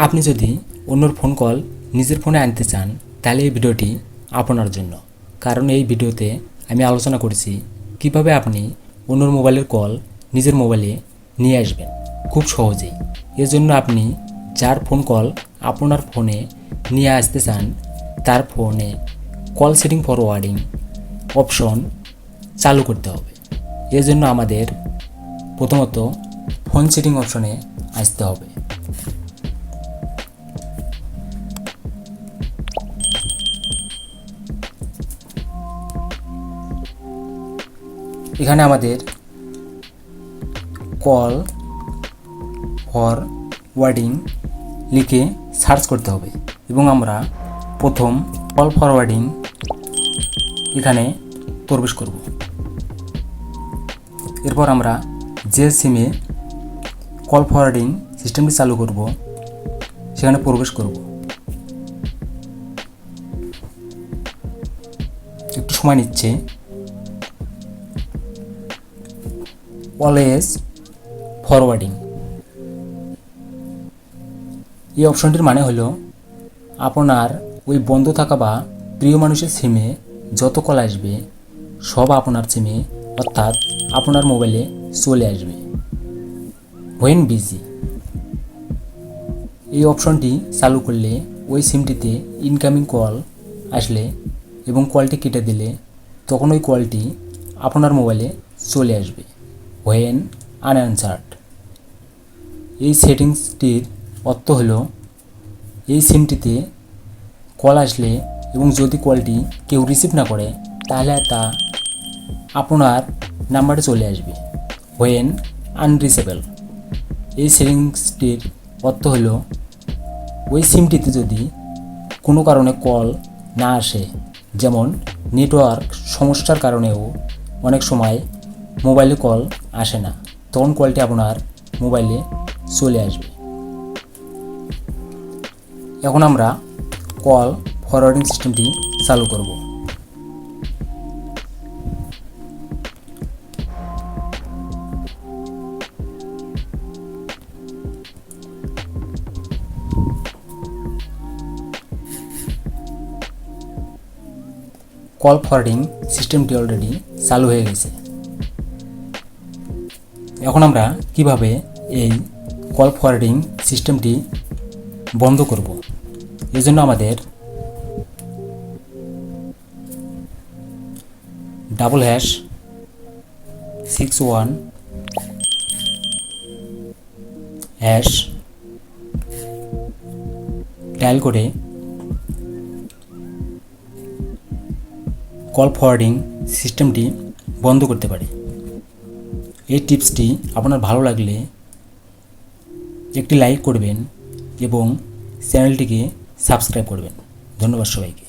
আপনি যদি অন্যর ফোন কল নিজের ফোনে আনতে চান তাহলে এই ভিডিওটি আপনার জন্য। কারণ এই ভিডিওতে আমি আলোচনা করেছি কিভাবে আপনি অন্যর মোবাইলের কল নিজের মোবাইলে নিয়ে আসবেন খুব সহজেই। এর জন্য আপনি যার ফোন কল আপনার ফোনে নিয়ে আসতে চান তার ফোনে কল সেটিং ফরওয়ার্ডিং অপশন চালু করতে হবে। এর জন্য আমাদের প্রথমত ফোন সেটিং অপশনে আসতে হবে। এখানে আমাদের কল ফরওয়ার্ডিং লিখে সার্চ করতে হবে এবং আমরা প্রথম কল ফরওয়ার্ডিং এখানে প্রবেশ করব। এরপর আমরা যে সিমে কল ফরওয়ার্ডিং সিস্টেমটি চালু করব সেখানে প্রবেশ করব। একটু সময় নিচ্ছে। অলওয়েজ ফরওয়ার্ডিং এই অপশনটির মানে হলো আপনার ওই বন্ধ থাকা বা প্রিয় মানুষের সিমে যত কল আসবে সব আপনার সিমে অর্থাৎ আপনার মোবাইলে চলে আসবে হোয়েন বিজি। এই অপশনটি চালু করলে ওই সিমটিতে ইনকামিং কল আসলে এবং কলটি কেটে দিলে তখন ওই কলটি আপনার মোবাইলে চলে আসবে হোয়েন আনঅ্যানসার্ড। এই সেটিংসটির অর্থ হলো এই সিমটিতে কল আসলে এবং যদি কলটি কেউ রিসিভ না করে তাহলে তা আপনার নাম্বারে চলে আসবে হোয়েন আনরিচেবল। এই সেটিংসটির অর্থ হলো ওই সিমটিতে যদি কোনো কারণে কল না আসে, যেমন নেটওয়ার্ক সমস্যার কারণেও অনেক সময় মোবাইলে কল আসে না, তখন কলটি আপনার মোবাইলে চলে আসবে। এখন আমরা কল ফরওয়ার্ডিং সিস্টেমটি চালু করব। কল ফরওয়ার্ডিং সিস্টেমটি অলরেডি চালু হয়ে গেছে। এখন আমরা কিভাবে এই কল ফরওয়ার্ডিং সিস্টেমটি বন্ধ করব, এর জন্য আমাদের #61# ডায়াল করে কল ফরওয়ার্ডিং সিস্টেমটি বন্ধ করতে পারি। এই টিপসটি আপনার ভালো লাগলে একটি লাইক করবেন এবং চ্যানেলটিকে সাবস্ক্রাইব করবেন। ধন্যবাদ সবাইকে।